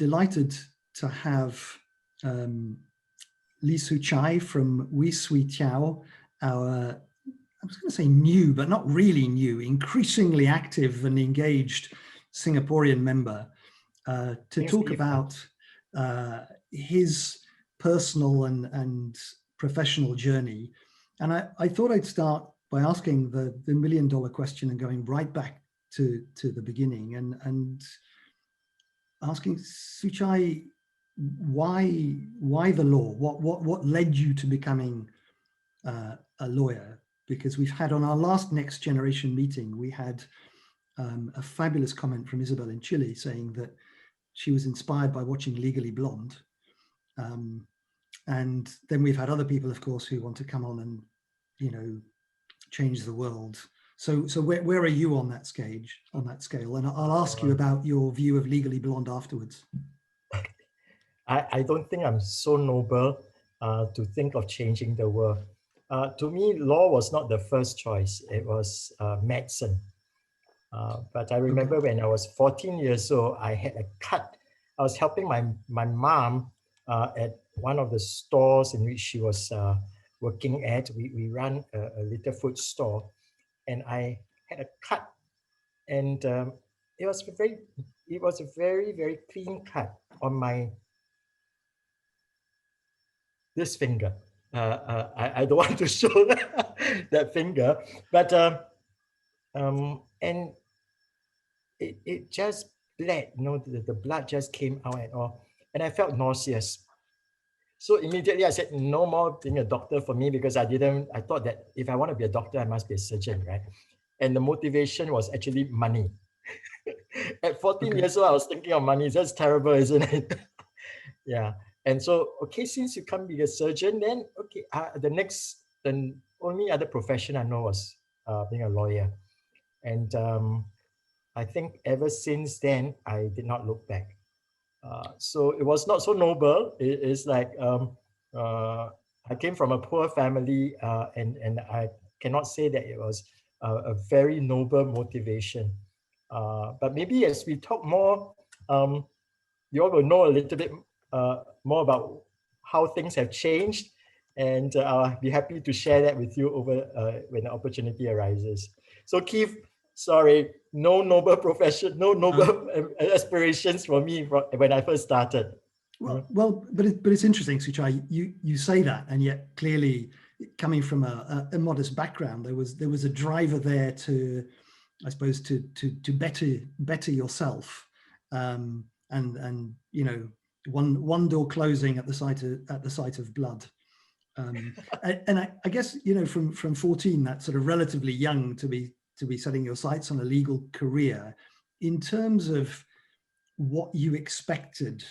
delighted to have Soo Chye from See Teow, our, I was going to say new, but not really new, increasingly active and engaged Singaporean member, to talk about his personal and professional journey. And I thought I'd start by asking the million-dollar question and going right back to the beginning and asking Soo Chye, why the law? What led you to becoming a lawyer? Because we've had on our last Next Generation meeting, we had a fabulous comment from Isabel in Chile saying that she was inspired by watching Legally Blonde. And then we've had other people, of course, who want to come on and, you know, change the world. So where are you on that scale? And I'll ask you about your view of Legally Blonde afterwards. I don't think I'm so noble to think of changing the world. To me, law was not the first choice. It was medicine. But I remember when I was 14 years old, I had a cut. I was helping my mom at one of the stores in which she was working at. We run a little food store, and I had a cut, and it was a very, very clean cut on this finger. I don't want to show that finger, but and it just bled, you know, the blood just came out and all, and I felt nauseous. So immediately I said, no more being a doctor for me, because I thought that if I want to be a doctor, I must be a surgeon, right? And the motivation was actually money. At 14 years old, I was thinking of money. That's terrible, isn't it? Yeah. And so, okay, since you can't be a surgeon, then okay, the only other profession I know was being a lawyer. And I think ever since then, I did not look back. So it was not so noble. It's like I came from a poor family, and I cannot say that it was a very noble motivation. But maybe as we talk more, you all will know a little bit more about how things have changed, and I'll be happy to share that with you over when the opportunity arises. So Keith, sorry, no noble profession, no noble aspirations for me when I first started. Well, but it's interesting, Soo Chye, you say that, and yet clearly coming from a modest background, there was a driver there to, I suppose, to better yourself, and you know, one door closing at the sight of blood. And I guess, you know, from 14, that's sort of relatively young to be setting your sights on a legal career. In terms of what you expected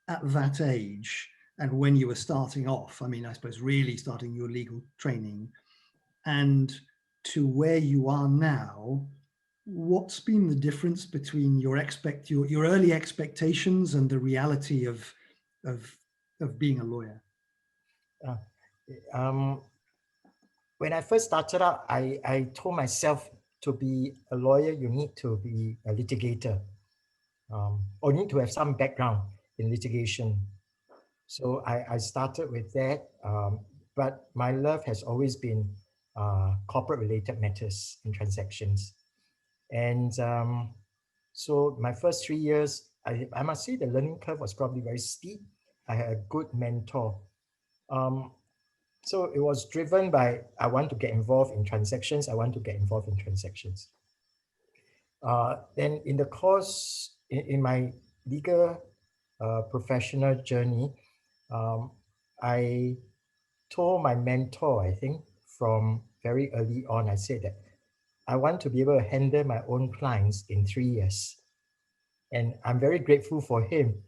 at that age and when you were starting off, I mean, I suppose really starting your legal training, and to where you are now, what's been the difference between your early expectations and the reality of being a lawyer? When I first started out, I told myself, to be a lawyer, you need to be a litigator, or need to have some background in litigation. So I started with that, but my love has always been corporate-related matters and transactions. And so my first 3 years, I must say the learning curve was probably very steep. I had a good mentor. So it was driven by, I want to get involved in transactions. Then in the course, in my legal professional journey, I told my mentor, I think from very early on, I said that I want to be able to handle my own clients in 3 years. And I'm very grateful for him,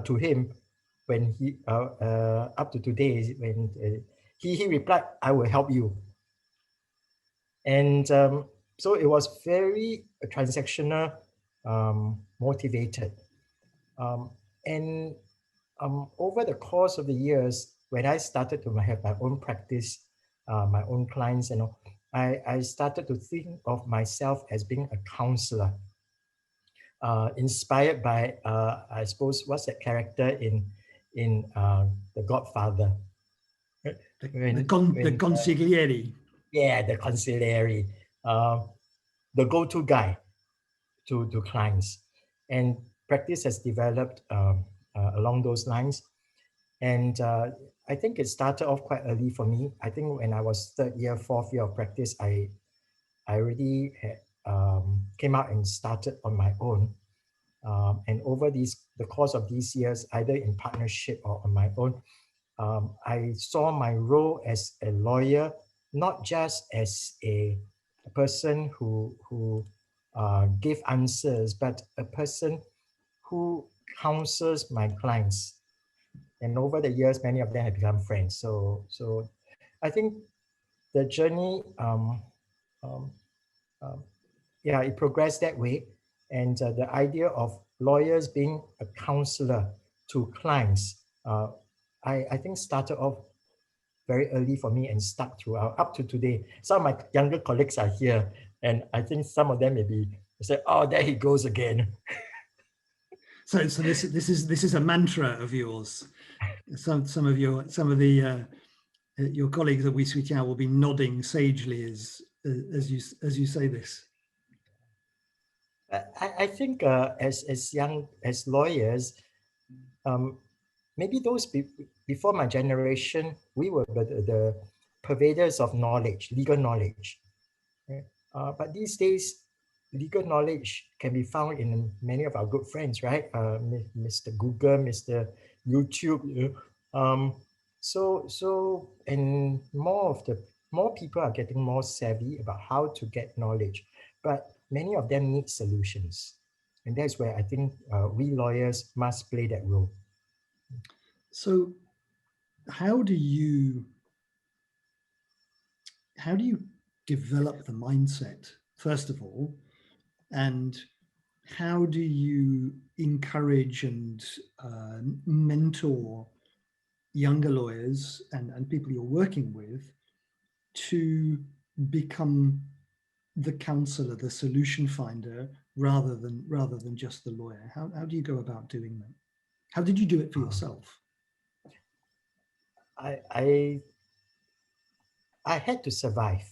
to him, when he, up to today, when he replied, I will help you. And so it was very transactional, motivated. And over the course of the years, when I started to have my own practice, my own clients, and all, I started to think of myself as being a counselor. inspired by, I suppose, what's that character in The Godfather? The When consigliere. yeah, the consigliere, the go-to guy to clients. And practice has developed along those lines. And I think it started off quite early for me. I think when I was third year, fourth year of practice, I already had, came out and started on my own. And over the course of these years, either in partnership or on my own, I saw my role as a lawyer, not just as a person who gave answers, but a person who counsels my clients. And over the years, many of them have become friends. So I think the journey, um, um, yeah, it progressed that way. And the idea of lawyers being a counselor to clients, I think started off very early for me and stuck throughout up to today. Some of my younger colleagues are here, and I think some of them may be say, "Oh, there he goes again." So this is a mantra of yours. Some of your colleagues at See Teow will be nodding sagely as you say this. I think as young as lawyers, maybe those before my generation, we were the purveyors of knowledge, legal knowledge. Right? But these days, legal knowledge can be found in many of our good friends, right? Mr. Google, Mr. YouTube. And more people are getting more savvy about how to get knowledge, but many of them need solutions, and that's where I think we lawyers must play that role. So, how do you develop the mindset, first of all, and how do you encourage and mentor younger lawyers and people you're working with to become the counselor, the solution finder, rather than just the lawyer? How do you go about doing that? How did you do it for yourself? I had to survive.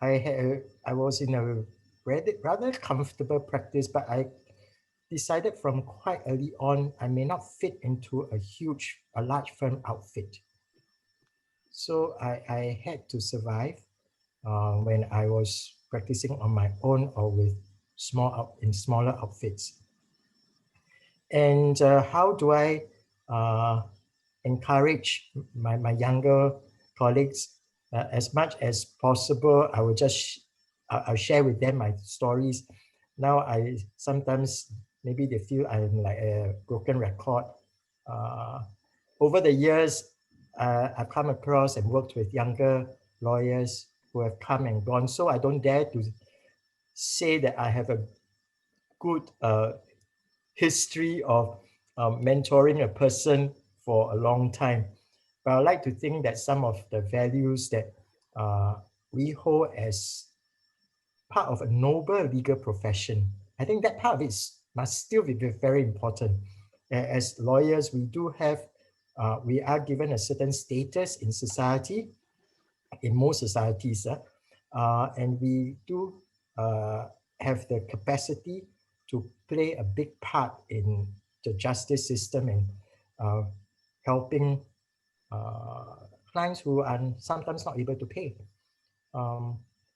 I was in a rather comfortable practice, but I decided from quite early on I may not fit into a large firm outfit. So I had to survive when I was practicing on my own or with smaller outfits. And how do I encourage my younger colleagues? As much as possible, I will I'll share with them my stories. Now I sometimes, maybe they feel I'm like a broken record. Over the years, I've come across and worked with younger lawyers who have come and gone. So I don't dare to say that I have a good history of mentoring a person for a long time. But I like to think that some of the values that we hold as part of a noble legal profession, I think that part of it must still be very important. As lawyers, we are given a certain status in society, in most societies, and we do have the capacity to play a big part in the justice system and helping clients who are sometimes not able to pay.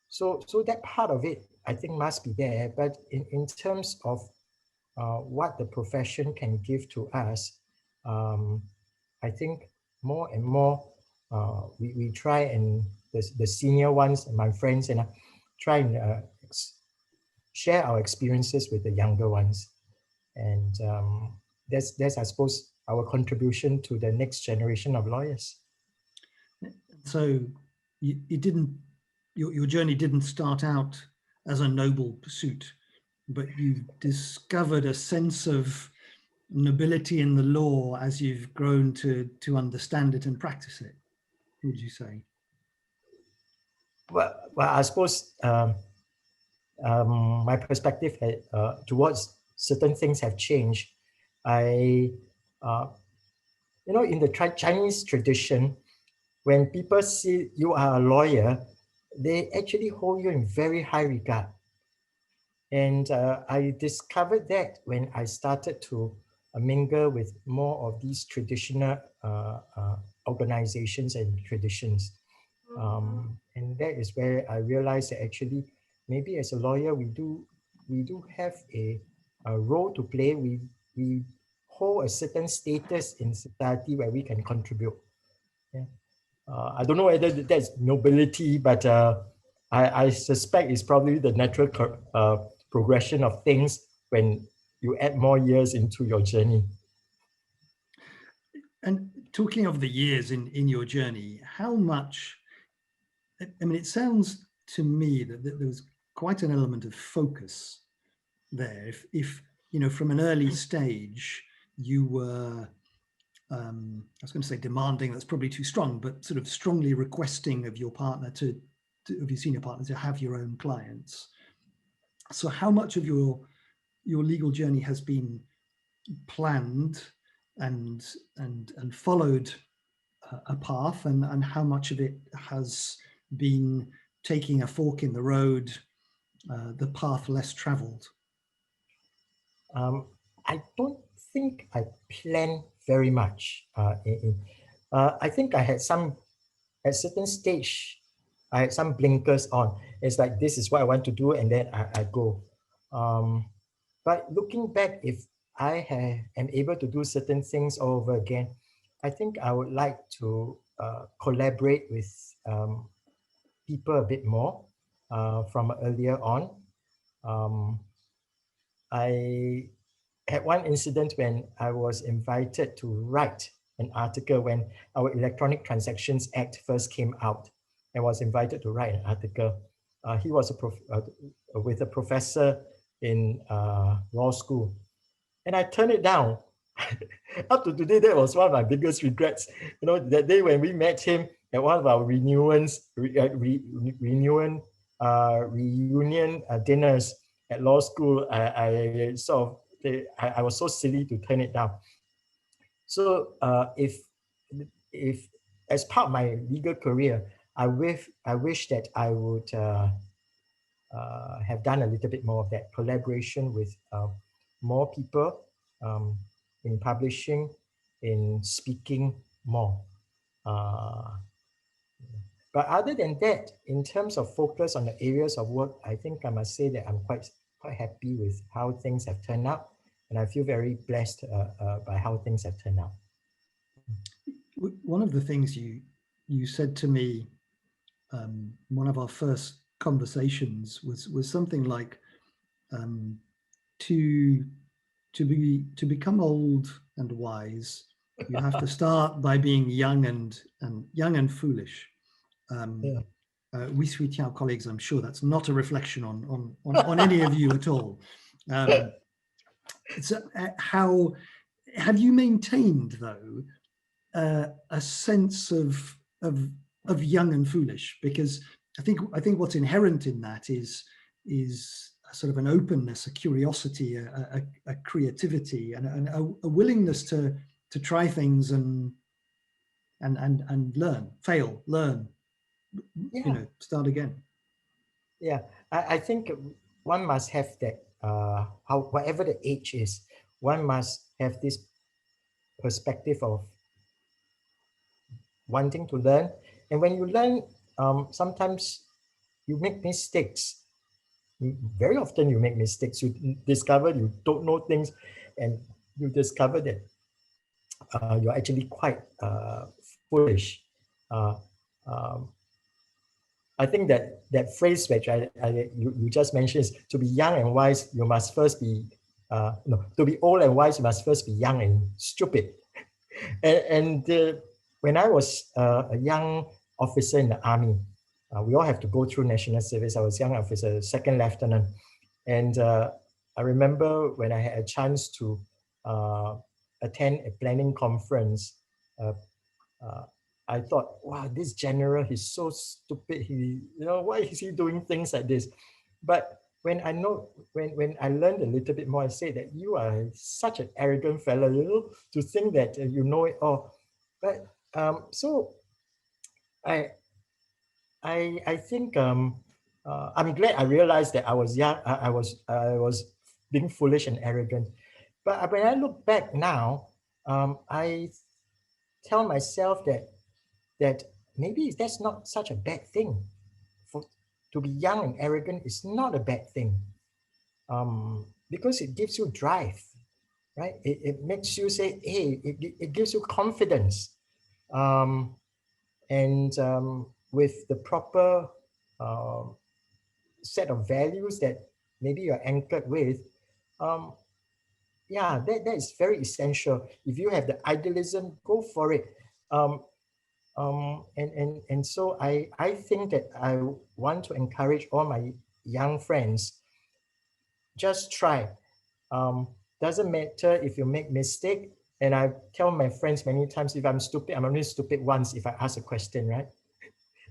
So that part of it, I think, must be there. But in terms of what the profession can give to us, I think more and more we try, and the senior ones, my friends, and try and share our experiences with the younger ones. And that's, I suppose, our contribution to the next generation of lawyers. So your journey didn't start out as a noble pursuit, but you discovered a sense of nobility in the law as you've grown to understand it and practice it, would you say? Well, I suppose my perspective towards certain things have changed. I, in the Chinese tradition, when people see you are a lawyer, they actually hold you in very high regard. And I discovered that when I started to mingle with more of these traditional organizations and traditions. And that is where I realized that actually, maybe as a lawyer, we do have a role to play. We hold a certain status in society where we can contribute. Yeah. I don't know whether that's nobility, but I suspect it's probably the natural progression of things when you add more years into your journey. And talking of the years in your journey, how much, I mean, it sounds to me that there was quite an element of focus there. If from an early stage, you were, I was going to say demanding, that's probably too strong, but sort of strongly requesting of your partner of your senior partner to have your own clients. So how much of your legal journey has been planned and followed a path, and how much of it has been taking a fork in the road, the path less traveled? I don't think I planned very much. I think I had at certain stage, I had some blinkers on. It's like, this is what I want to do, and then I go. But looking back, if I am able to do certain things all over again, I think I would like to collaborate with people a bit more from earlier on. I had one incident when I was invited to write an article when our Electronic Transactions Act first came out, and was invited to write an article. He was with a professor in law school, and I turned it down. Up to today, that was one of my biggest regrets. That day when we met him at one of our reunion dinners at law school, I was so silly to turn it down. So if as part of my legal career, I wish that I would have done a little bit more of that collaboration with more people in publishing, in speaking more. But other than that, in terms of focus on the areas of work, I think I must say that I'm quite happy with how things have turned out, and I feel very blessed by how things have turned out. One of the things you said to me, one of our first conversations was something like, to become old and wise, you have to start by being young and foolish. Yeah. We Swee Teow colleagues, I'm sure that's not a reflection on any of you at all. So how have you maintained, though, a sense of young and foolish? Because I think what's inherent in that is a sort of an openness, a curiosity, a creativity, and a willingness to try things and learn, fail, learn, Yeah. start again. Yeah, I think one must have that, whatever the age is, one must have this perspective of wanting to learn. And when you learn, sometimes you make mistakes. Very often you make mistakes. You discover you don't know things, and you discover that you're actually quite foolish. Um, I think that phrase which you just mentioned is, to be young and wise, you must first be to be old and wise, you must first be young and stupid. And when I was a young officer in the army, we all have to go through national service. I was young officer, second lieutenant, and I remember when I had a chance to attend a planning conference. I thought, wow, this general, he's so stupid. Why is he doing things like this? But when I know, when I learned a little bit more, I say that you are such an arrogant fellow, you know, to think that you know it all. But so I I think I'm glad I realized that I was young. I was being foolish and arrogant. But when I look back now, I tell myself that maybe that's not such a bad thing. For to be young and arrogant is not a bad thing, because it gives you drive, right? It makes you say, hey, it gives you confidence, um, and with the proper um set of values that maybe you're anchored with, um, yeah, that is very essential. If you have the idealism, go for it. And so I think that I want to encourage all my young friends, just try. Um, doesn't matter if you make mistake. And I tell my friends many times, if I'm stupid, I'm only stupid once if I ask a question, right?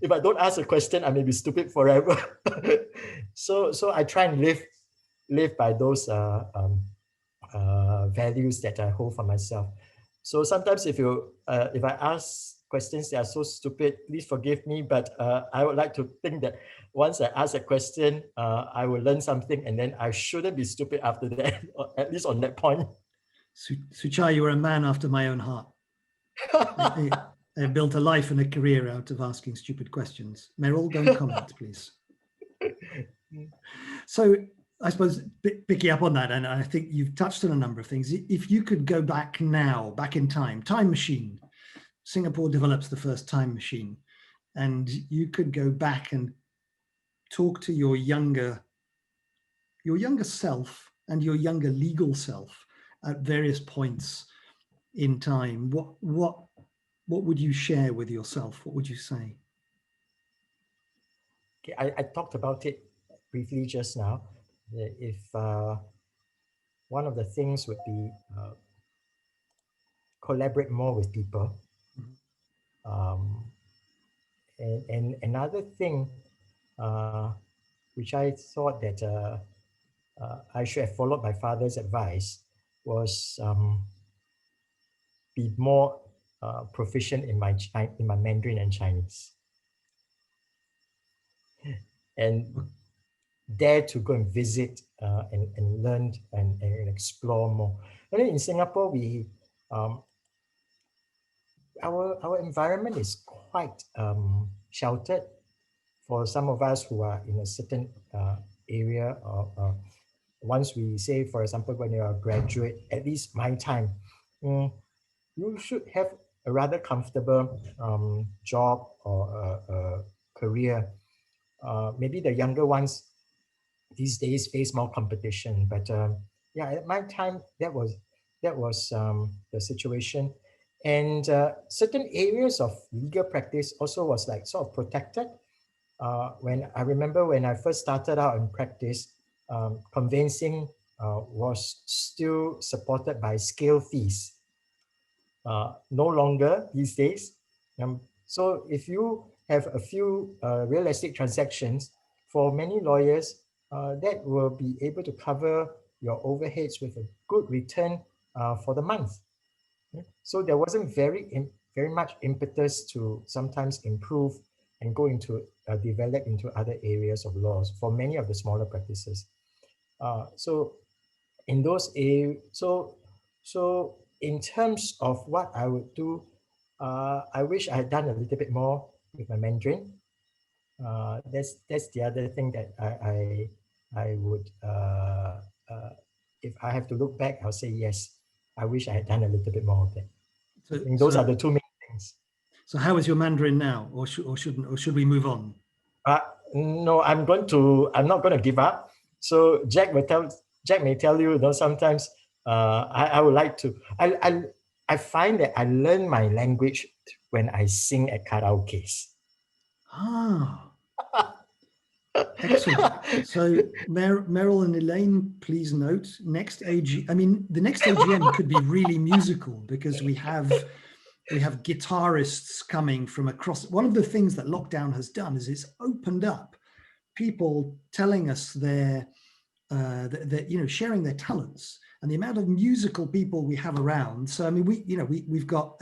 If I don't ask a question, I may be stupid forever. So I try and live by those values that I hold for myself. So sometimes if I ask questions that are so stupid, please forgive me. But I would like to think that once I ask a question, I will learn something, and then I shouldn't be stupid after that, or at least on that point. Soo Chye, you are a man after my own heart. I built a life and a career out of asking stupid questions. Meryl, don't comment, please. So I suppose picking up on that, and I think you've touched on a number of things. If you could go back now, back in time machine, Singapore develops the first time machine, and you could go back and talk to your younger self and your younger legal self at various points in time, what would you share with yourself? What would you say? Okay, I talked about it briefly just now. If one of the things would be collaborate more with people. Um, and another thing which I thought that I should have followed my father's advice was be more proficient in my Mandarin and Chinese, and dare to go and visit and learn and explore more. And then in Singapore, um, our environment is quite sheltered for some of us who are in a certain area. Or once we say, for example, when you're a graduate, at least my time, you should have a rather comfortable job or a career. Maybe the younger ones these days face more competition, but yeah, at my time that was the situation, and certain areas of legal practice also was like sort of protected. When I remember when I first started out in practice, conveyancing was still supported by scale fees. No longer these days. So if you have a few real estate transactions, for many lawyers, that will be able to cover your overheads with a good return for the month. So there wasn't very much impetus to sometimes improve and go into develop into other areas of laws for many of the smaller practices. So in those areas, so in terms of what I would do, I wish I had done a little bit more with my Mandarin. That's the other thing that I would if I have to look back, I'll say yes. I wish I had done a little bit more of that. So, I think those are the two main things. So how is your Mandarin now, or should we move on? No, I'm not going to give up. So Jack may tell you, sometimes I would like to. I find that I learn my language when I sing at karaoke. Ah, excellent. So Meryl and Elaine, please note, the next AGM could be really musical because we have guitarists coming from across. One of the things that lockdown has done is it's opened up people telling us their sharing their talents, and the amount of musical people we have around. So I mean, we've got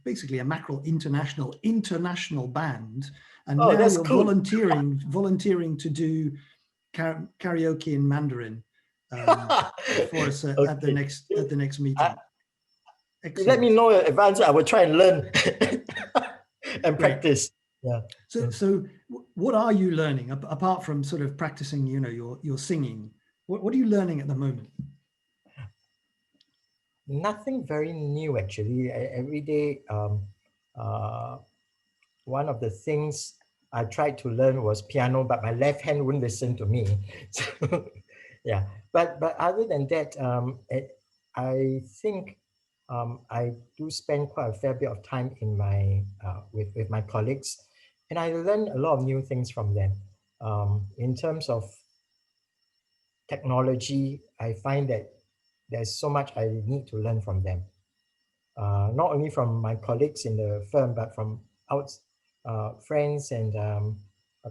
basically a Mackrell international band, and Oh, now that's you're cool. volunteering to do karaoke in Mandarin for us at the next meeting. You let me know in advance. I will try and learn and Great. practice. Yeah. So what are you learning apart from sort of practicing, your singing? What are you learning at the moment? Nothing very new, actually. Every day, one of the things I tried to learn was piano, but my left hand wouldn't listen to me. So, yeah. But other than that, I think I do spend quite a fair bit of time in my with my colleagues, and I learn a lot of new things from them. In terms of technology, I find that there's so much I need to learn from them. Not only from my colleagues in the firm, but from friends and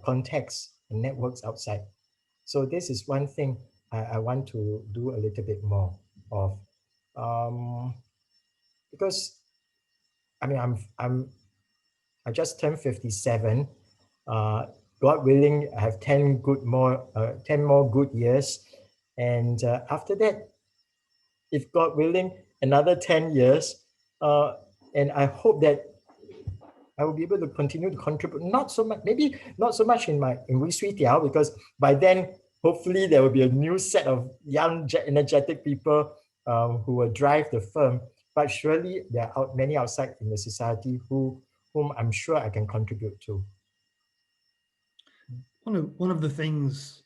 contacts and networks outside. So this is one thing I want to do a little bit more of, because I mean I just turned 57. God willing, I have 10 more good years, and after that, if God willing, another 10 years, and I hope that I will be able to continue to contribute, not so much, maybe not so much in See Teow, because by then, hopefully there will be a new set of young, energetic people who will drive the firm. But surely there are many outside in the society whom I'm sure I can contribute to. One of the things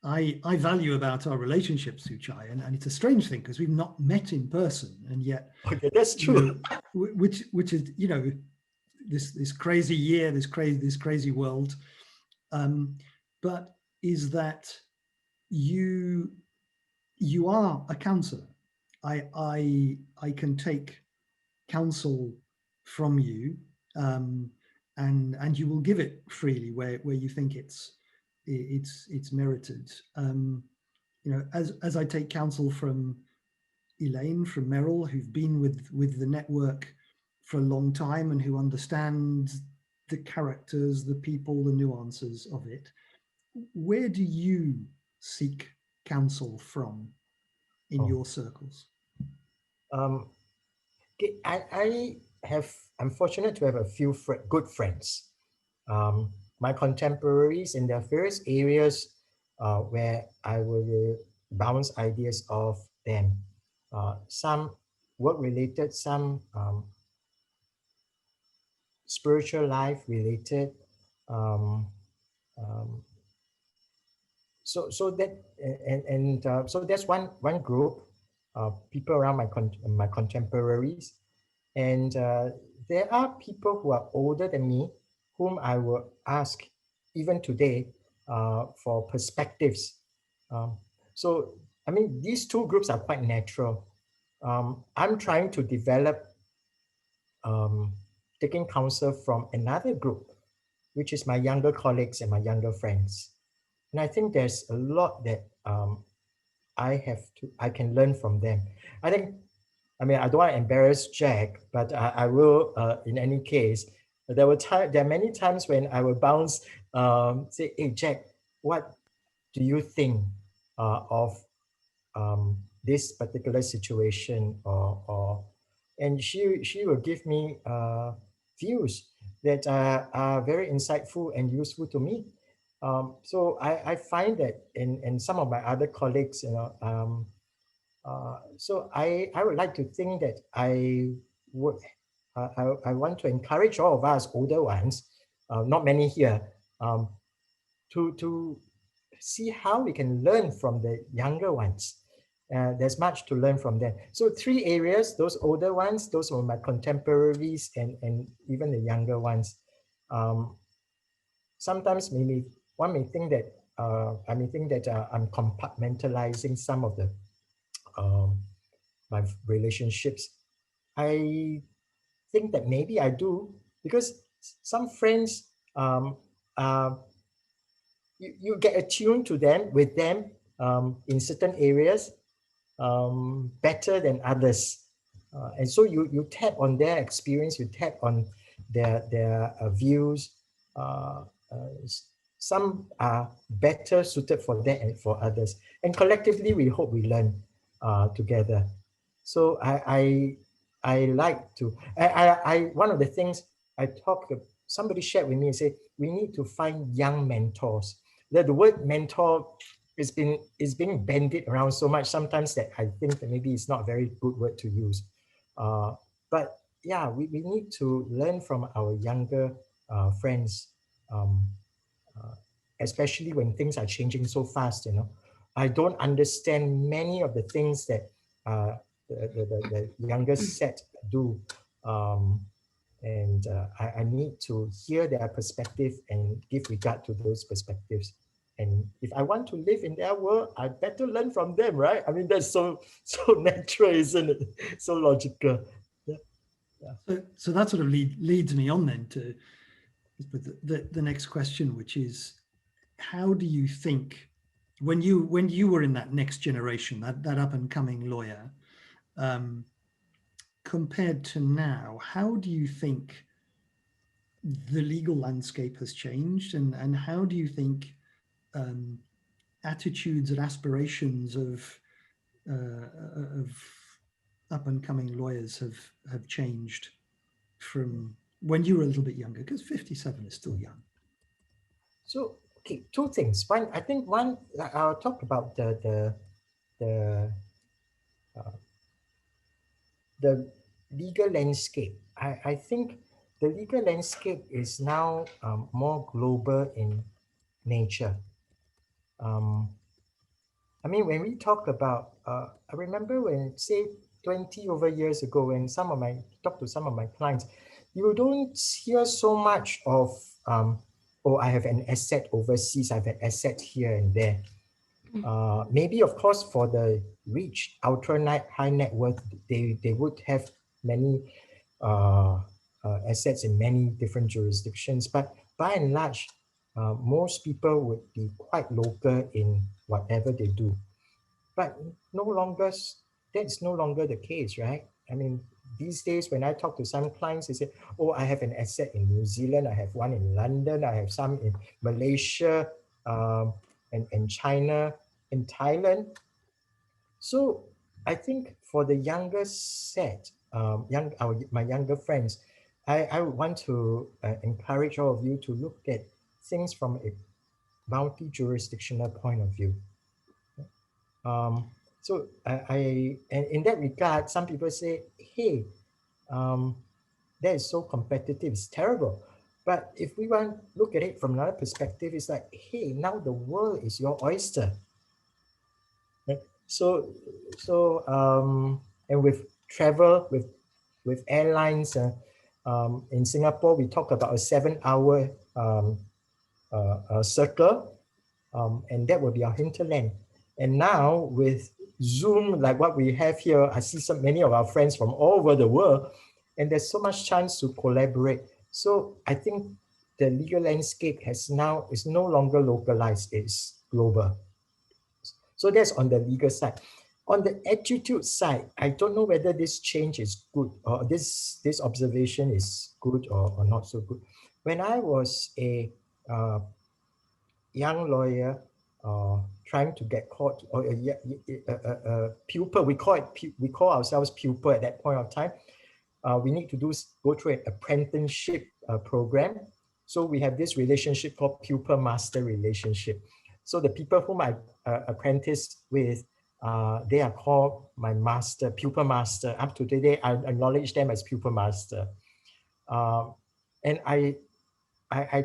I value about our relationship, Soo Chye, and it's a strange thing because we've not met in person, and yet, okay, that's true. Which is this crazy year, this crazy world, but is that you are a counselor. I can take counsel from you, and you will give it freely where you think it's merited. As I take counsel from Elaine, from Merrill, who've been with the network for a long time and who understand the characters, the people, the nuances of it. Where do you seek counsel from in your circles? I'm fortunate to have a few good friends. My contemporaries in their various areas where I will bounce ideas off them. Some work-related, some spiritual life related. Um, um, so that so that's one group, people around my contemporaries, and there are people who are older than me whom I will ask even today for perspectives. So I mean, these two groups are quite natural. I'm trying to develop taking counsel from another group, which is my younger colleagues and my younger friends. And I think there's a lot that I can learn from them. I mean, I don't want to embarrass Jack, but I will, in any case. There are many times when I will bounce, say, hey, Jack, what do you think of this particular situation? And she will give me views that are very insightful and useful to me. So I find that in some of my other colleagues, so I would like to think that I want to encourage all of us older ones, not many here, to see how we can learn from the younger ones. There's much to learn from them. So 3 areas: those older ones, those are my contemporaries, and even the younger ones. Sometimes maybe one may think that I'm compartmentalizing some of the my relationships. I think that maybe I do, because some friends you get attuned to them with them in certain areas better than others. And so you tap on their experience, you tap on their views. Some are better suited for that and for others. And collectively, we hope we learn together. So I like to, one of the things I talked, somebody shared with me and said, we need to find young mentors. The word mentor is being bandied around so much sometimes that I think that maybe it's not a very good word to use. But yeah, we need to learn from our younger friends, especially when things are changing so fast, you know. I don't understand many of the things that the younger set do. And I need to hear their perspective and give regard to those perspectives. And if I want to live in their world, I better learn from them, right? I mean, that's so natural, isn't it? So logical. Yeah. So that sort of leads me on then to the next question, which is, how do you think, when you were in that next generation, that up and coming lawyer, compared to now, how do you think the legal landscape has changed, and how do you think attitudes and aspirations of up and coming lawyers have changed from when you were a little bit younger? Because 57 is still young. So okay, two things. One, I think I'll talk about the legal landscape. I think the legal landscape is now more global in nature. I mean, when we talk about, I remember when, say, 20 over years ago, when talk to some of my clients, you don't hear so much of, oh, I have an asset overseas, I have an asset here and there. Maybe, of course, for the rich, high net worth, they would have many assets in many different jurisdictions. But by and large, most people would be quite local in whatever they do. But that's no longer the case, right? I mean, these days when I talk to some clients, they say, oh, I have an asset in New Zealand, I have one in London, I have some in Malaysia, and China, in Thailand. So I think for the younger set, my younger friends, I would want to encourage all of you to look at things from a multi-jurisdictional point of view. So and in that regard, some people say, hey, that is so competitive, it's terrible. But if we want to look at it from another perspective, it's like, hey, now the world is your oyster. Right? So and with travel, with airlines, in Singapore, we talk about a 7-hour circle, and that will be our hinterland. And now with Zoom, like what we have here, I see many of our friends from all over the world, and there's so much chance to collaborate. So I think the legal landscape is no longer localized, it's global. So that's on the legal side. On the attitude side, I don't know whether this change is good, or this observation is good or not so good. When I was a young lawyer trying to get caught, or a pupil, we call ourselves pupil at that point of time. We need to go through an apprenticeship program. So we have this relationship called pupil-master relationship. So the people whom I apprenticed with, they are called my master, pupil-master. Up to today, I acknowledge them as pupil-master. And I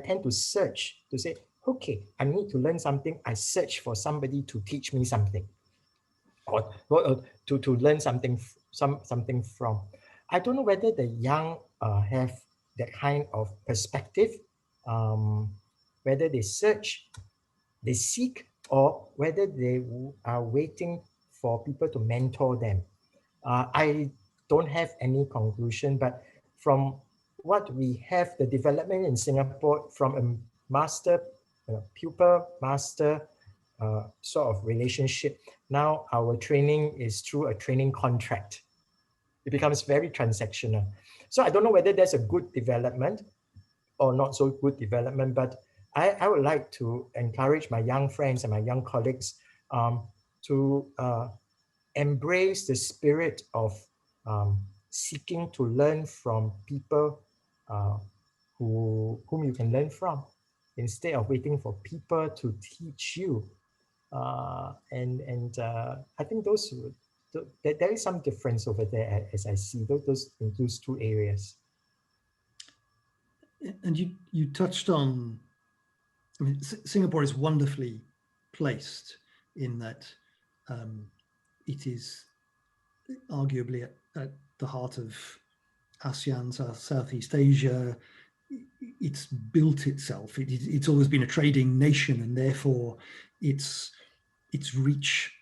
tend to search to say, okay, I need to learn something. I search for somebody to teach me something, or to learn something from. I don't know whether the young have that kind of perspective, whether they search, they seek, or whether they are waiting for people to mentor them. I don't have any conclusion, but from what we have, the development in Singapore from a master, pupil master sort of relationship. Now our training is through a training contract. It becomes very transactional. So I don't know whether that's a good development or not so good development, but I would like to encourage my young friends and my young colleagues to embrace the spirit of seeking to learn from people whom you can learn from, instead of waiting for people to teach you. I think there is some difference over there as I see those in those two areas. And you touched on, I mean, Singapore is wonderfully placed in that it is arguably at the heart of ASEAN, Southeast Asia. It's built itself. It's always been a trading nation, and therefore its reach,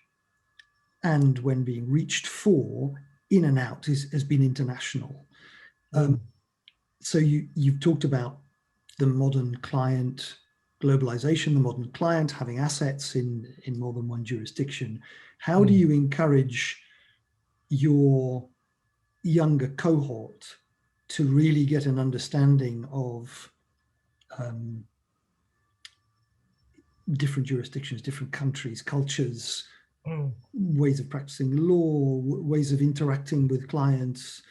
and when being reached for, in and out, has been international. So you've talked about the modern client globalization, the modern client having assets in more than one jurisdiction. How do you encourage your younger cohort to really get an understanding of different jurisdictions, different countries, cultures, ways of practicing law, ways of interacting with clients,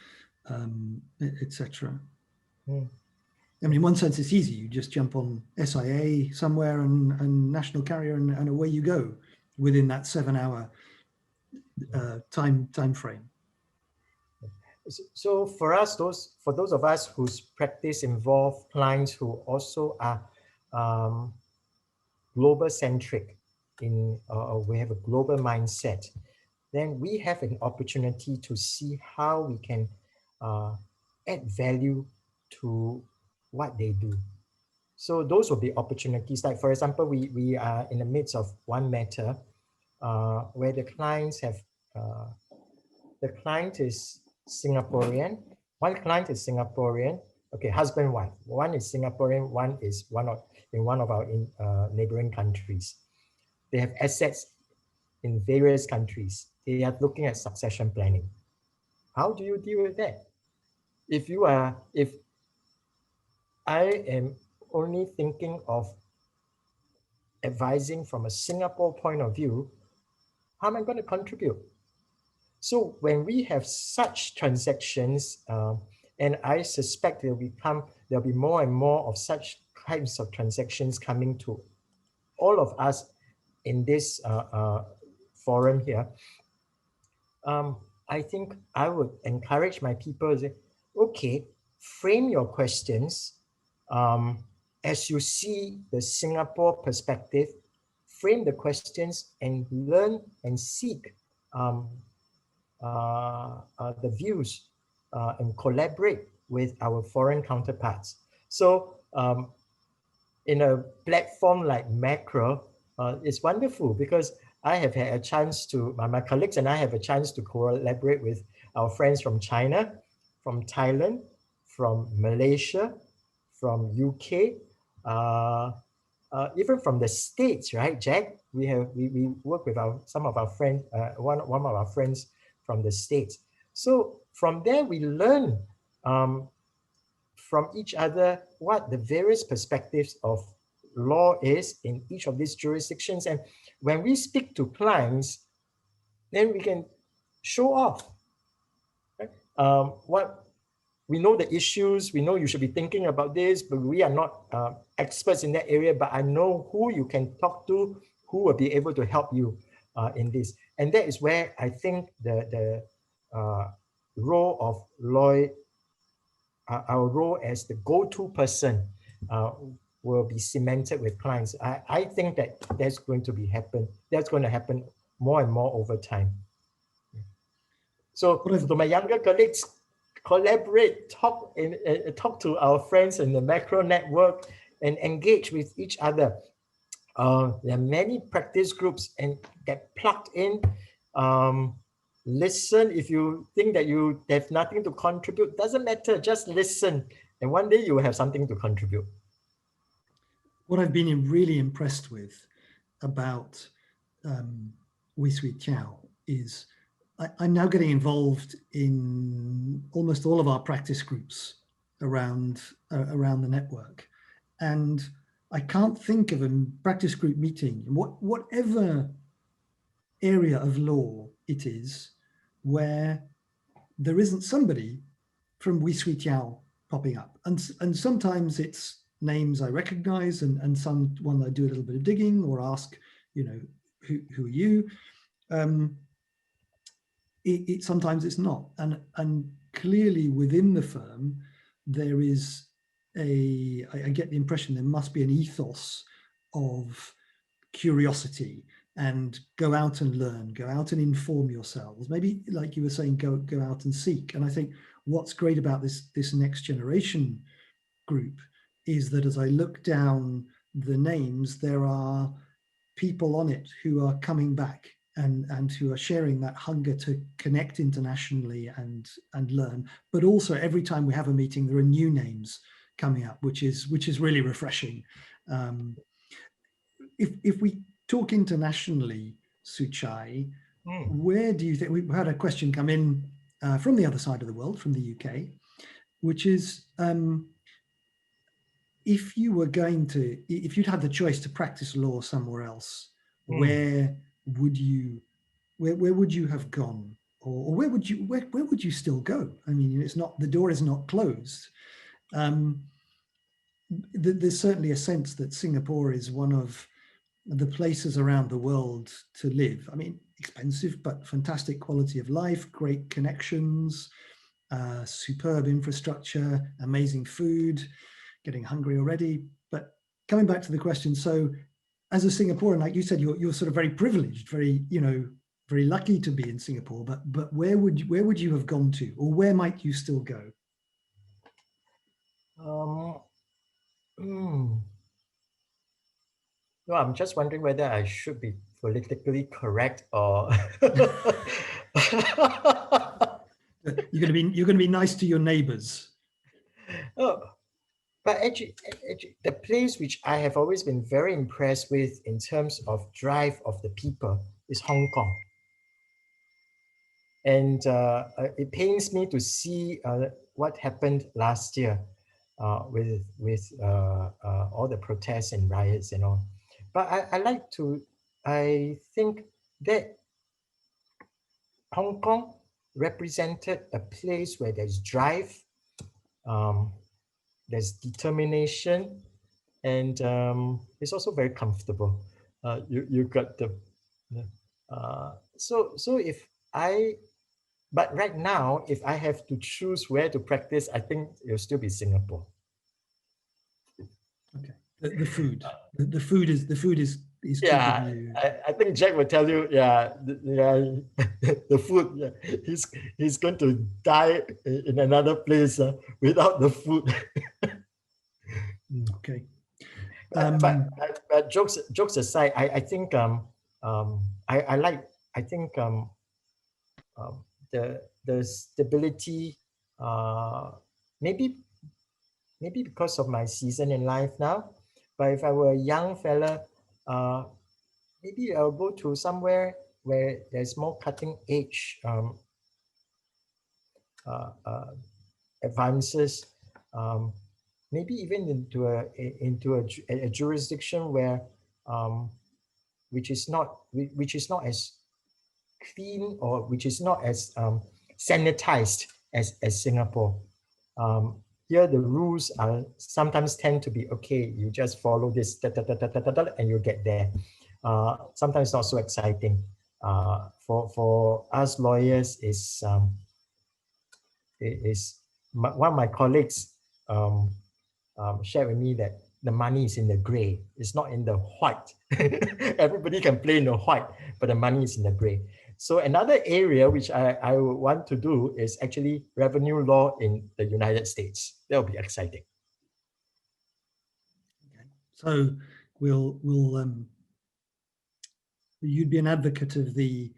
etc.? I mean, in one sense, it's easy. You just jump on SIA somewhere and national carrier, and away you go within that 7-hour time frame. So for us, for those of us whose practice involve clients who also are global centric, we have a global mindset, then we have an opportunity to see how we can add value to what they do. So those will be opportunities. Like, for example, we are in the midst of one matter where the clients have, the client is Singaporean. One client is Singaporean. Okay, husband, wife. One is Singaporean, one is in one of our neighboring countries. They have assets in various countries. They are looking at succession planning. How do you deal with that? If I am only thinking of advising from a Singapore point of view, how am I going to contribute? So when we have such transactions, and I suspect there'll be more and more of such kinds of transactions coming to all of us in this forum here, I think I would encourage my people to say, okay, frame your questions as you see the Singapore perspective, frame the questions and learn and seek the views and collaborate with our foreign counterparts. So in a platform like Mackrell, it's wonderful because I have had a chance to, my colleagues and I have a chance to collaborate with our friends from China, from Thailand, from Malaysia, from UK, even from the States, right, Jack? We work with some of our friends, one of our friends from the States. So from there, we learn from each other what the various perspectives of law is in each of these jurisdictions. And when we speak to clients, then we can show off, right? What we know, the issues, we know you should be thinking about this, but we are not experts in that area, but I know who you can talk to, who will be able to help you in this. And that is where I think the role of Lloyd, our role as the go-to person will be cemented with clients. I think that's going to happen more and more over time. So to my younger colleagues, collaborate, talk to our friends in the Mackrell network and engage with each other. There are many practice groups and get plugged in. Listen. If you think that you have nothing to contribute, doesn't matter, just listen. And one day you will have something to contribute. What I've been really impressed with about See Teow is I'm now getting involved in almost all of our practice groups around the network, and I can't think of a practice group meeting, whatever area of law it is, where there isn't somebody from See Teow popping up, and sometimes it's names I recognize, and one I do a little bit of digging or ask, who are you? Sometimes it's not, and clearly within the firm there is I get the impression there must be an ethos of curiosity and go out and learn, go out and inform yourselves. Maybe like you were saying, go out and seek. And I think what's great about this next generation group is that as I look down the names, there are people on it who are coming back and who are sharing that hunger to connect internationally and learn. But also every time we have a meeting, there are new names coming up, which is really refreshing. If we talk internationally, Soo Chye, where do you think, we've had a question come in from the other side of the world, from the UK, which is, if you'd had the choice to practice law somewhere else, where would you have gone, or where would you still go? I mean, the door is not closed. There's certainly a sense that Singapore is one of the places around the world to live. I mean, expensive, but fantastic quality of life, great connections, superb infrastructure, amazing food, getting hungry already. But coming back to the question, so as a Singaporean, like you said, you're sort of very privileged, very lucky to be in Singapore, but where would you have gone to, or where might you still go? No, I'm just wondering whether I should be politically correct or You're going to be nice to your neighbors. Oh, but actually, the place which I have always been very impressed with in terms of drive of the people is Hong Kong. And it pains me to see what happened last year with all the protests and riots and all. But I think that Hong Kong represented a place where there's drive, there's determination, and it's also very comfortable. You got the so if I, but right now, if I have to choose where to practice, I think it'll still be Singapore. Okay, the food is yeah. keeping you. I think Jack will tell you, the food. Yeah, he's going to die in another place without the food. Okay. But jokes aside, I think the stability, maybe because of my season in life now. But if I were a young fella, maybe I'll go to somewhere where there's more cutting edge advances. Maybe even into a jurisdiction where which is not as clean, or which is not as sanitized as Singapore. Here the rules are sometimes tend to be, okay, you just follow this and you get there. Sometimes not so exciting. For us lawyers is one of my colleagues shared with me that the money is in the gray. It's not in the white. Everybody can play in the white, but the money is in the gray. So another area which I want to do is actually revenue law in the United States. That will be exciting. Okay. So you'd be an advocate of the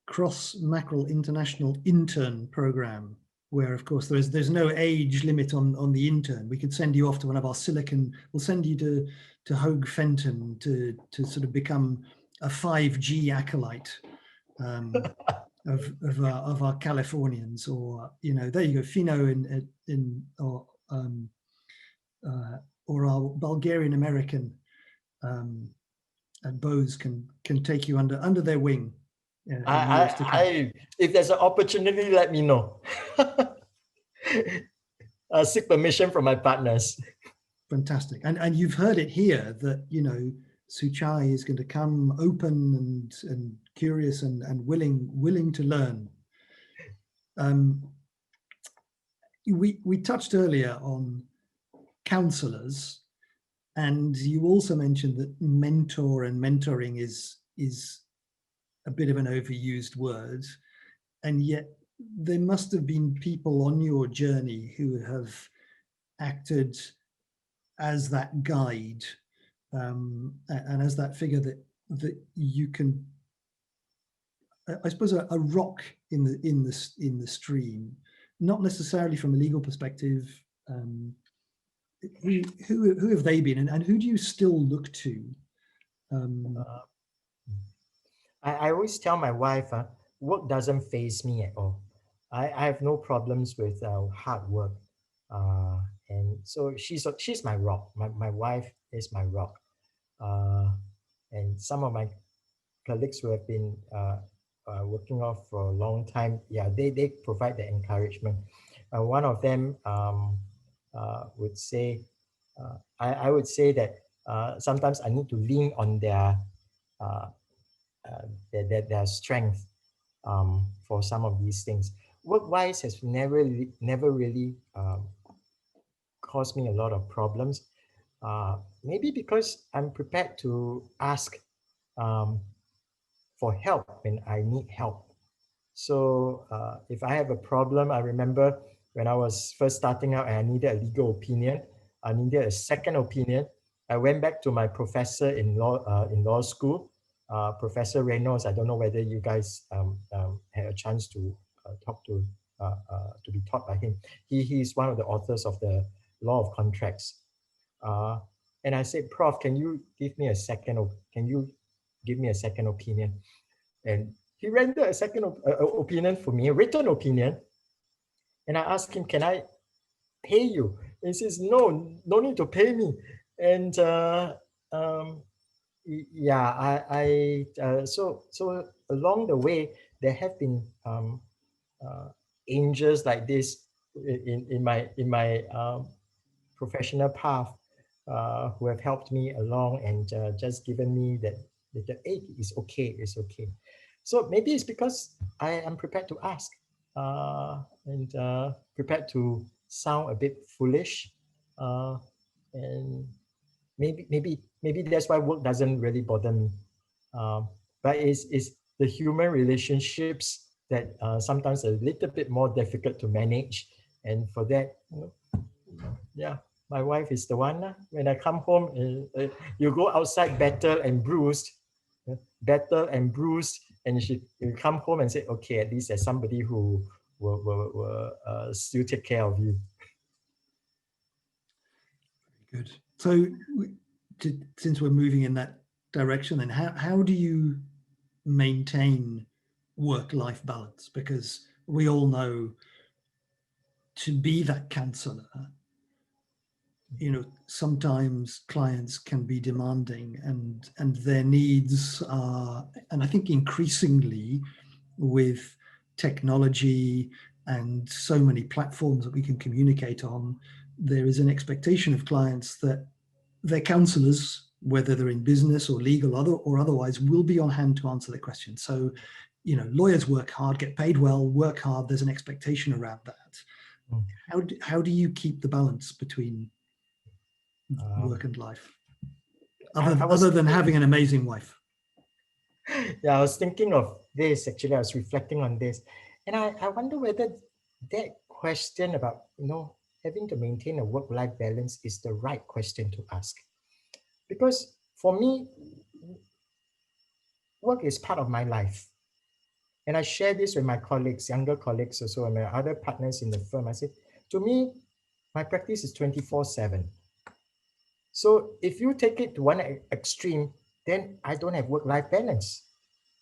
Mackrell International Intern Program, where of course there's no age limit on the intern. We could send you off to one of our we'll send you to Hogue Fenton to sort of become a 5G acolyte of our Californians, or there you go, Fino or our Bulgarian American and Bose can take you under their wing in years to come. If there's an opportunity, let me know. Seek permission from my partners. Fantastic. And you've heard it here that, Soo Chye is going to come open and curious and willing to learn. We touched earlier on counselors, and you also mentioned that mentor and mentoring is a bit of an overused word, and yet there must have been people on your journey who have acted as that guide and as that figure that you can, I suppose, a rock in the stream, not necessarily from a legal perspective. Who have they been, and who do you still look to? I always tell my wife, work doesn't faze me at all. I have no problems with hard work. And so she's my rock. My wife is my rock. And some of my colleagues who have been working off for a long time, they provide the encouragement. One of them would say, I would say that sometimes I need to lean on their strength for some of these things. Work-wise has never really caused me a lot of problems. Maybe because I'm prepared to ask for help when I need help. So if I have a problem, I remember when I was first starting out and I needed a legal opinion, I needed a second opinion. I went back to my professor in law school, Professor Reynolds. I don't know whether you guys had a chance to talk to be taught by him. He's one of the authors of the Law of Contracts. And I said, Prof, can you give me a second opinion? And he rendered a second opinion for me, a written opinion. And I asked him, can I pay you? And he says, no need to pay me. And so along the way, there have been angels like this in my professional path who have helped me along and just given me that hey, it's okay. So maybe it's because I am prepared to ask and prepared to sound a bit foolish, and maybe that's why work doesn't really bother me. But it's the human relationships that sometimes a little bit more difficult to manage, and for that, my wife is the one. When I come home, you go outside battle and bruised, and you come home and say, okay, at least there's somebody who will still take care of you. Good. So since we're moving in that direction, then how do you maintain work-life balance? Because we all know to be that counselor, sometimes clients can be demanding and their needs are, and I think increasingly with technology and so many platforms that we can communicate on, there is an expectation of clients that their counselors, whether they're in business or legal or otherwise, will be on hand to answer their questions. So, lawyers work hard, get paid well, work hard. There's an expectation around that. How do you keep the balance between work and life, other than having an amazing wife? Yeah, I was thinking of this, actually. I was reflecting on this. And I wonder whether that question about, having to maintain a work-life balance is the right question to ask. Because for me, work is part of my life. And I share this with my colleagues, younger colleagues also, and my other partners in the firm. I say, to me, my practice is 24/7. So if you take it to one extreme, then I don't have work-life balance.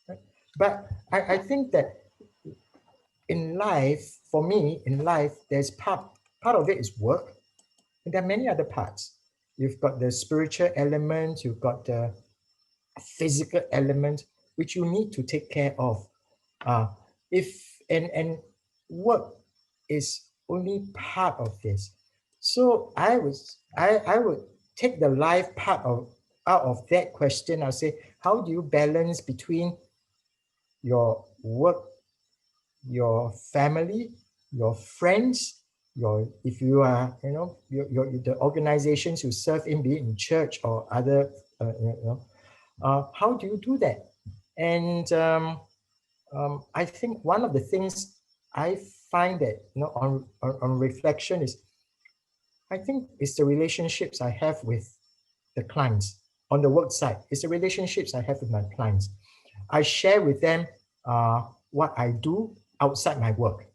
Right? But I think that in life, for me, in life, there's part of it is work, and there are many other parts. You've got the spiritual element, you've got the physical element, which you need to take care of. If and work is only part of this. So I would take the life part of out of that question. I'll say, how do you balance between your work, your family, your friends, your, if you are, your the organizations you serve in, be it in church or other, how do you do that? And I think one of the things I find that, on reflection is, I think it's the relationships I have with the clients on the work side. It's the relationships I have with my clients. I share with them what I do outside my work.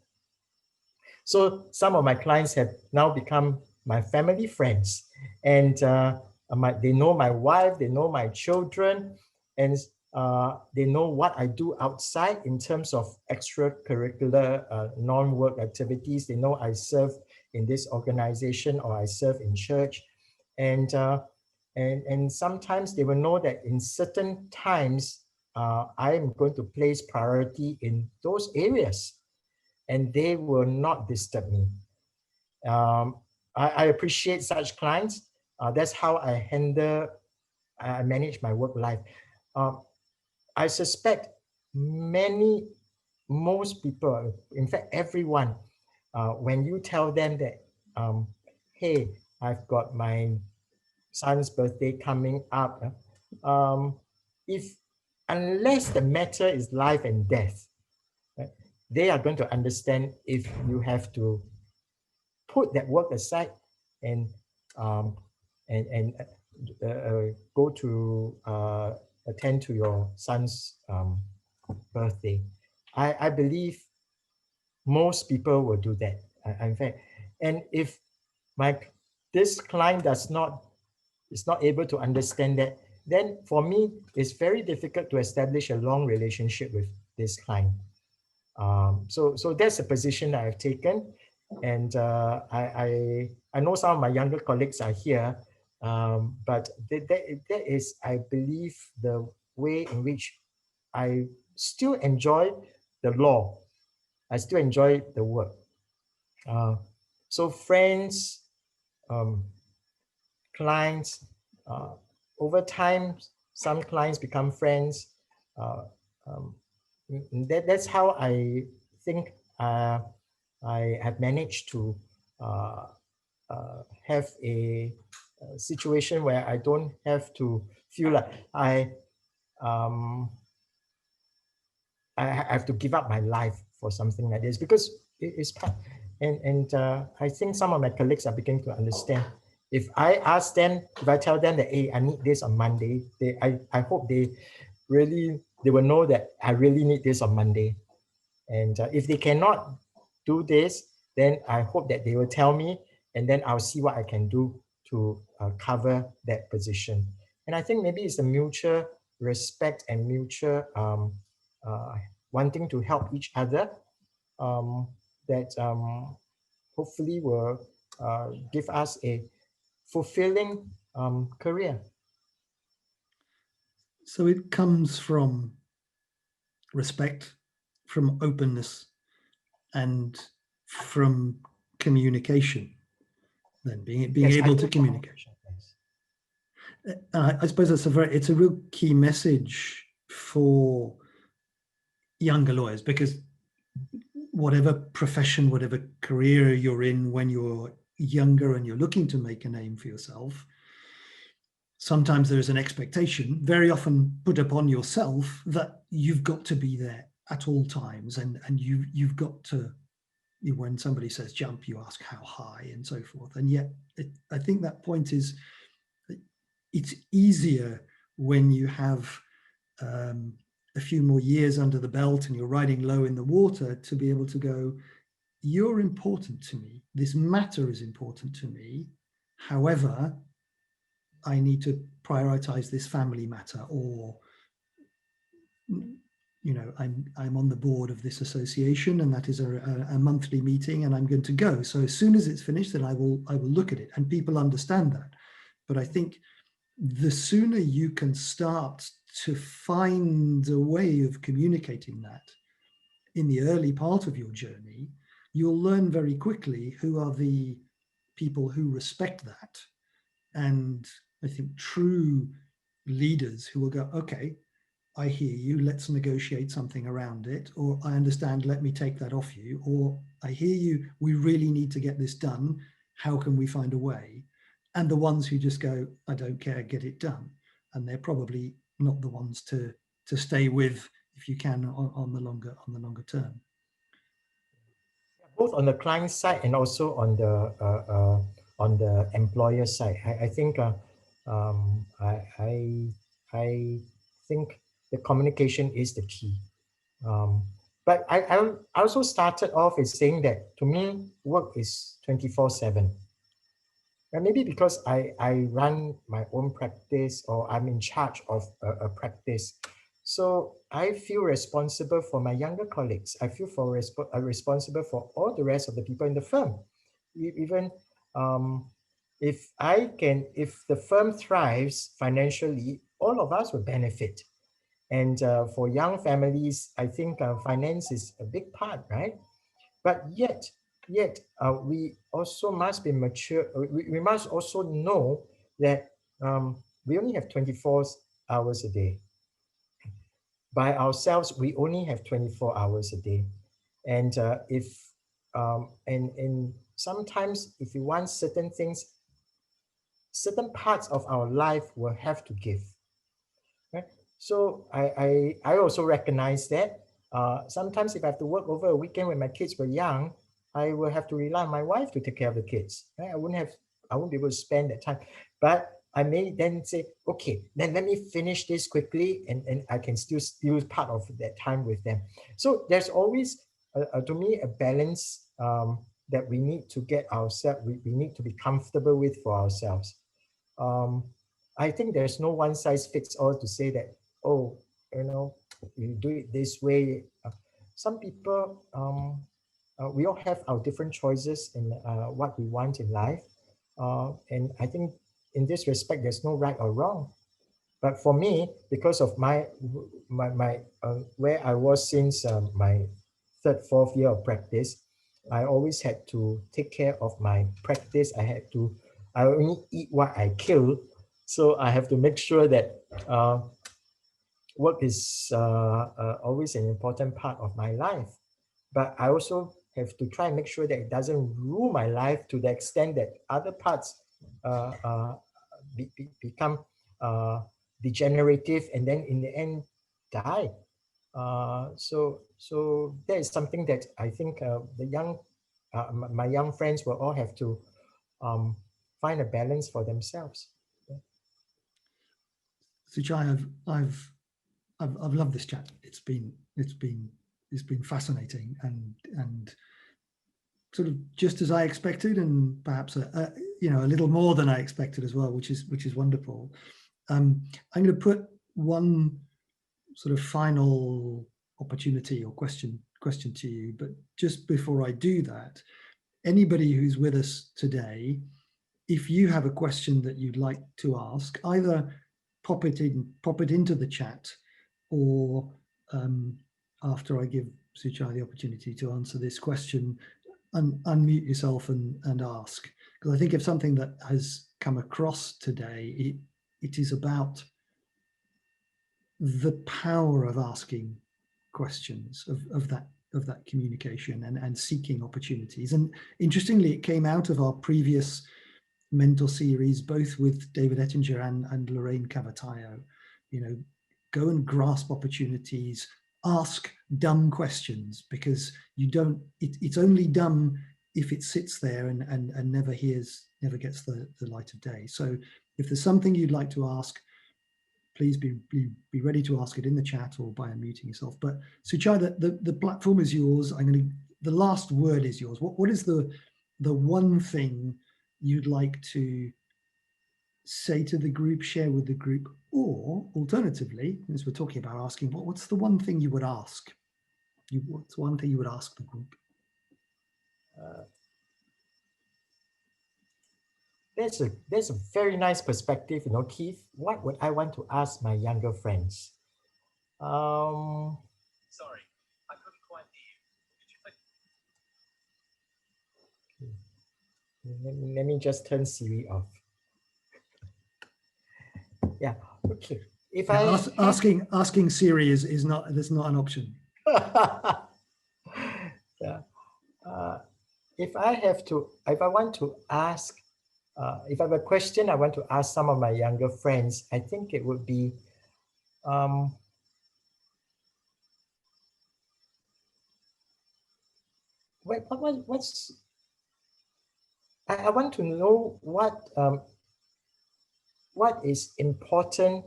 So some of my clients have now become my family friends, and they know my wife, they know my children, and they know what I do outside in terms of extracurricular non-work activities. They know I serve in this organization or I serve in church, and sometimes they will know that in certain times I am going to place priority in those areas, and they will not disturb me. I appreciate such clients. That's how I manage my work life. I suspect most people, in fact, everyone, when you tell them that, hey, I've got my son's birthday coming up, unless the matter is life and death, right, they are going to understand if you have to put that work aside and go to attend to your son's birthday. I believe most people will do that. In fact, and if this client is not able to understand that, then for me, it's very difficult to establish a long relationship with this client. So that's a position that I've taken, and I know some of my younger colleagues are here, but that is, I believe, the way in which I still enjoy the law. I still enjoy the work. So friends, clients, over time, some clients become friends. That's how I think I have managed to have a situation where I don't have to feel like I have to give up my life for something like this, because it's part. And I think some of my colleagues are beginning to understand. If I tell them that, hey, I need this on Monday, I hope they will know that I really need this on Monday. And if they cannot do this, then I hope that they will tell me, and then I'll see what I can do to cover that position. And I think maybe it's a mutual respect and mutual wanting to help each other that hopefully will give us a fulfilling career. So it comes from respect, from openness, and from communication. Then being able to communicate. Yes. I suppose it's a real key message for younger lawyers, because whatever profession, whatever career you're in when you're younger and you're looking to make a name for yourself, sometimes there's an expectation, very often put upon yourself, that you've got to be there at all times, and you've got to, when somebody says jump, you ask how high and so forth. And yet I think that point is, it's easier when you have a few more years under the belt and you're riding low in the water to be able to go, you're important to me, this matter is important to me, however, I need to prioritize this family matter, or I'm on the board of this association, and that is a monthly meeting, and I'm going to go. So as soon as it's finished, then I will look at it, and people understand that. But I think the sooner you can start to find a way of communicating that in the early part of your journey, you'll learn very quickly who are the people who respect that. And I think true leaders who will go, okay, I hear you, let's negotiate something around it, or I understand, let me take that off you, or I hear you, we really need to get this done, how can we find a way? And the ones who just go, I don't care, get it done. And they're probably not the ones to stay with, if you can, on the longer term. Both on the client side and also on the employer side. I think I think the communication is the key. But I also started off with saying that to me, work is 24/7. And maybe because I run my own practice, or I'm in charge of a practice. So I feel responsible for my younger colleagues. I feel responsible for all the rest of the people in the firm. Even if the firm thrives financially, all of us will benefit. And for young families, I think finance is a big part, right? But yet we also must be mature. We must also know that we only have 24 hours a day. By ourselves, we only have 24 hours a day. And and sometimes if we want certain things, certain parts of our life will have to give. Right? So I also recognize that sometimes if I have to work over a weekend when my kids were young, I will have to rely on my wife to take care of the kids. Right? I won't be able to spend that time. But I may then say, okay, then let me finish this quickly, and I can still use part of that time with them. So there's always, to me, a balance that we need to get ourselves, we need to be comfortable with for ourselves. I think there's no one size fits all to say that, oh, you do it this way. Some people, we all have our different choices in what we want in life. And I think in this respect, there's no right or wrong. But for me, because of my where I was since my third, fourth year of practice, I always had to take care of my practice. I only eat what I kill. So I have to make sure that work is always an important part of my life. But I also have to try and make sure that it doesn't rule my life to the extent that other parts become degenerative and then in the end die. So that is something that I think my young friends will all have to find a balance for themselves. Soo Chye, I've loved this chat. It's been fascinating and sort of just as I expected, and perhaps a little more than I expected as well, which is wonderful. I'm going to put one sort of final opportunity or question to you, but just before I do that, anybody who's with us today, if you have a question that you'd like to ask, either pop it into the chat, or after I give Soo Chye the opportunity to answer this question, unmute yourself and ask. Because I think if something that has come across today, it is about the power of asking questions, of that communication and seeking opportunities. And interestingly, it came out of our previous mentor series, both with David Ettinger and Lorraine Cavatayo. Go and grasp opportunities, ask dumb questions, because it's only dumb if it sits there and never gets the light of day. So if there's something you'd like to ask, please be ready to ask it in the chat or by unmuting yourself. But Soo Chye, the platform is yours. The last word is yours. What is the one thing you'd like to say to the group, share with the group, or alternatively, as we're talking about asking, what's the one thing you would ask? What's one thing you would ask the group? There's a very nice perspective, Keith. What would I want to ask my younger friends? Sorry, I couldn't quite hear you. Let me just turn Siri off. Yeah, okay. If Asking Siri is not, that's not an option. Yeah. If I want to ask, if I have a question I want to ask some of my younger friends, I think it would be, I want to know what is important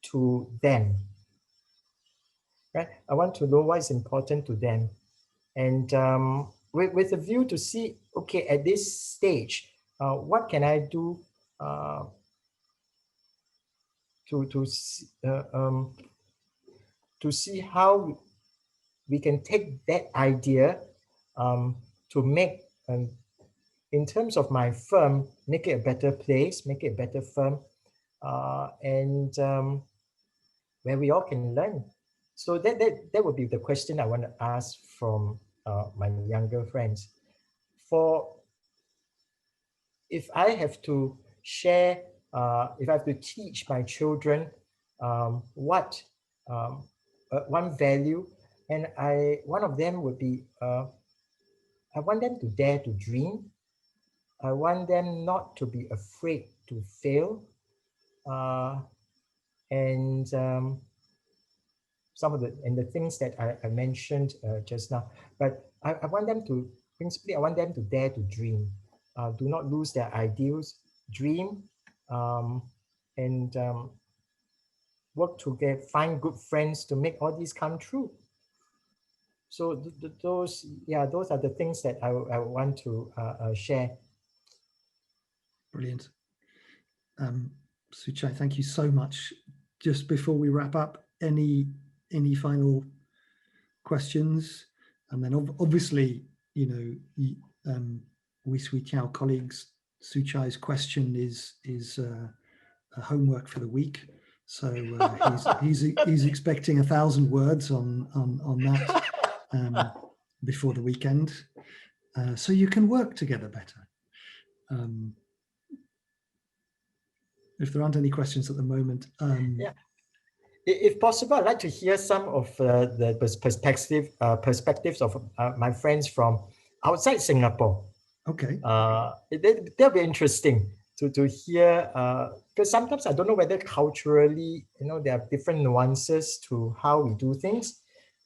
to them, right? I want to know what is important to them. And with a view to see, okay, at this stage, what can I do to see how we can take that idea to make, in terms of my firm, make it a better place, make it a better firm, and where we all can learn. So that would be the question I want to ask from my younger friends. If I have to share, if I have to teach my children one value, and one of them would be, I want them to dare to dream. I want them not to be afraid to fail. And some of the things that I mentioned just now. But I want them to, principally, I want them to dare to dream. Do not lose their ideals, dream, and work together, find good friends to make all these come true. So those are the things that I want to share. Brilliant. Soo Chye, thank you so much. Just before we wrap up, any final questions? And then obviously, we See Teow colleagues, Soo Chye's question is a homework for the week. So he's expecting 1,000 words on that before the weekend, so you can work together better. If there aren't any questions at the moment, yeah, if possible, I'd like to hear some of the perspectives of my friends from outside Singapore. Okay. That'll be interesting to hear, because sometimes I don't know whether culturally, there are different nuances to how we do things.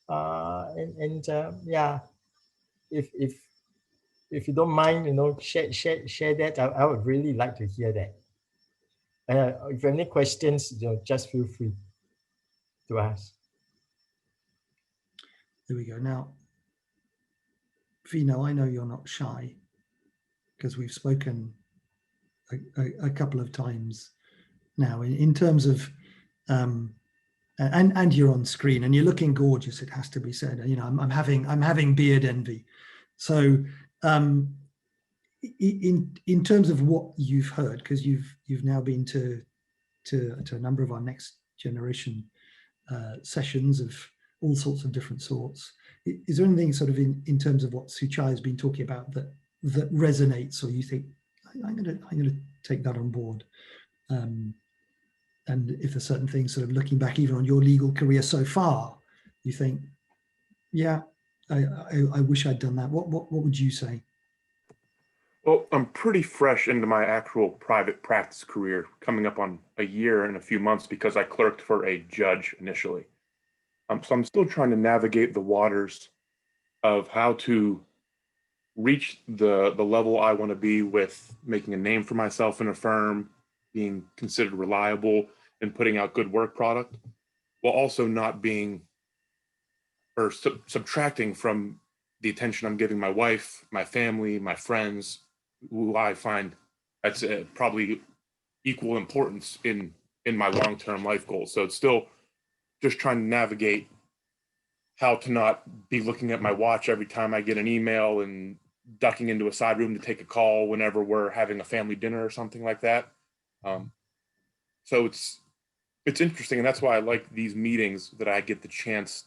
Yeah, if you don't mind, share that. I would really like to hear that. If you have any questions, just feel free to ask. There we go. Now, Vino, I know you're not shy because we've spoken a couple of times now in terms of, and you're on screen and you're looking gorgeous, it has to be said. I'm having beard envy. So in terms of what you've heard, because you've now been to a number of our next generation sessions of all sorts of different sorts, is there anything sort of in terms of what Soo Chye has been talking about that resonates, or you think I'm gonna take that on board? And if there's certain things, sort of looking back even on your legal career so far, you think, yeah, I wish I'd done that. What would you say? Well, I'm pretty fresh into my actual private practice career, coming up on a year and a few months because I clerked for a judge initially. So I'm still trying to navigate the waters of how to reach the level I want to be with making a name for myself in a firm, being considered reliable, and putting out good work product, while also not being or subtracting from the attention I'm giving my wife, my family, my friends, who I find that's probably equal importance in my long-term life goals. So it's still just trying to navigate how to not be looking at my watch every time I get an email and ducking into a side room to take a call whenever we're having a family dinner or something like that. So it's interesting, and that's why I like these meetings, that I get the chance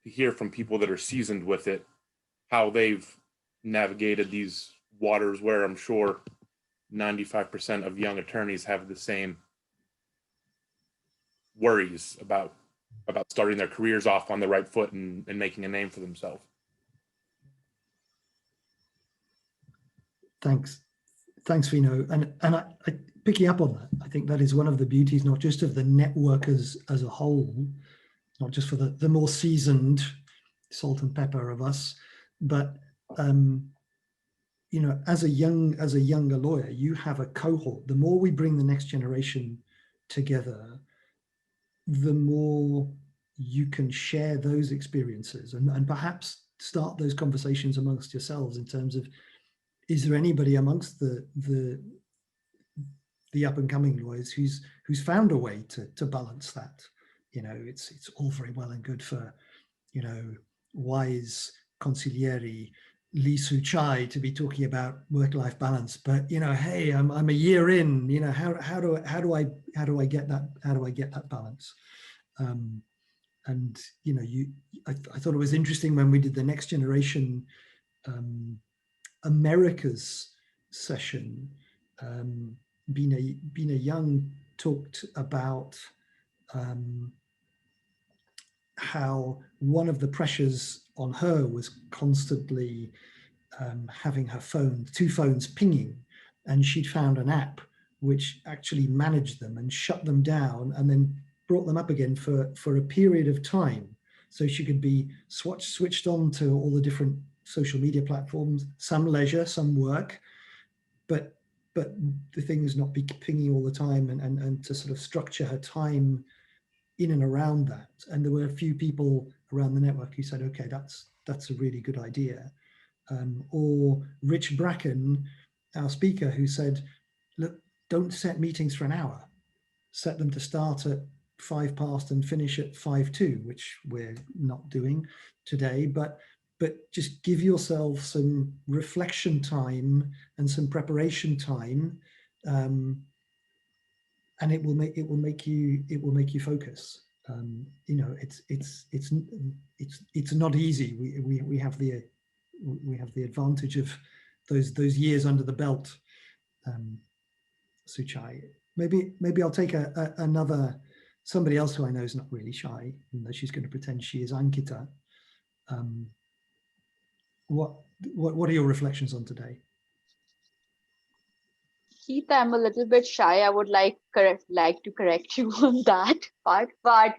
to hear from people that are seasoned with it, how they've navigated these waters where I'm sure 95% of young attorneys have the same worries about starting their careers off on the right foot and making a name for themselves. Thanks, Vino. And I picking up on that, I think that is one of the beauties, not just of the network as a whole, not just for the more seasoned salt and pepper of us, but you know, as a younger lawyer, you have a cohort. The more we bring the next generation together, the more you can share those experiences and perhaps start those conversations amongst yourselves in terms of, is there anybody amongst the up and coming lawyers who's found a way to balance that? You know, it's all very well and good for, you know, wise consiglieri Soo Chye to be talking about work-life balance, but you know, hey, I'm a year in. You know, how do I get that balance? And you know, I thought it was interesting when we did the next generation Americas session. Bina Young talked about how one of the pressures on her was constantly having her two phones pinging, and she'd found an app which actually managed them and shut them down and then brought them up again for a period of time, so she could be switched on to all the different social media platforms, some leisure, some work, but the thing is not be pinging all the time, and to sort of structure her time in and around that. And there were a few people around the network who said, okay, that's a really good idea. Or Rich Bracken, our speaker, who said, look, don't set meetings for an hour. Set them to start at 5 past and finish at 5:02, which we're not doing today, but just give yourself some reflection time and some preparation time, and it will make you focus. You know, it's not easy. We have the advantage of those years under the belt. Soo Chye, maybe I'll take another, somebody else who I know is not really shy, even though she's going to pretend she is, Ankita. What are your reflections on today? Keith, I'm a little bit shy. I would like to correct you on that part. But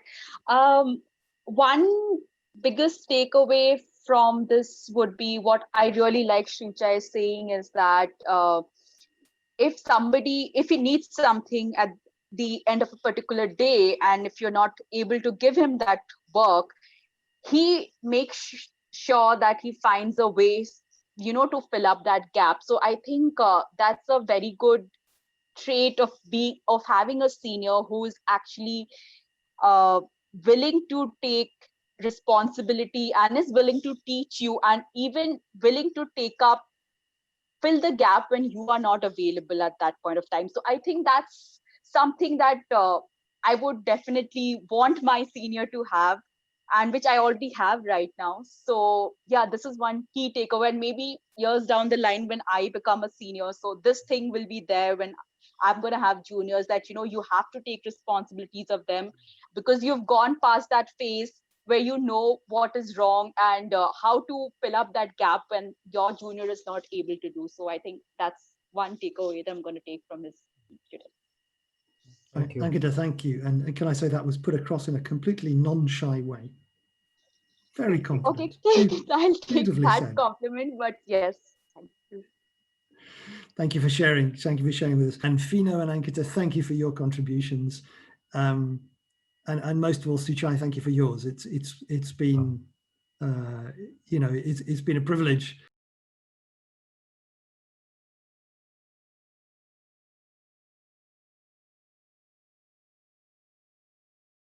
one biggest takeaway from this would be, what I really like Soo Chye is saying is that if he needs something at the end of a particular day, and if you're not able to give him that work, he makes sure that he finds a way, you know, to fill up that gap. So I think that's a very good trait of having a senior who is actually willing to take responsibility and is willing to teach you, and even willing to fill the gap when you are not available at that point of time. So I think that's something that I would definitely want my senior to have, and which I already have right now. So yeah, this is one key takeaway. And maybe years down the line when I become a senior, so this thing will be there when I'm going to have juniors, that, you know, you have to take responsibilities of them, because you've gone past that phase where you know what is wrong and how to fill up that gap when your junior is not able to do so. I think that's one takeaway that I'm going to take from this today. Thank you. Ankita, thank you. And can I say that was put across in a completely non-shy way? Very confident. Okay, I'll take Beautifully that said. compliment, but yes, thank you. Thank you for sharing. Thank you for sharing with us. And Fino and Ankita, thank you for your contributions. And most of all, Soo Chye, thank you for yours. It's been, you know, it's been a privilege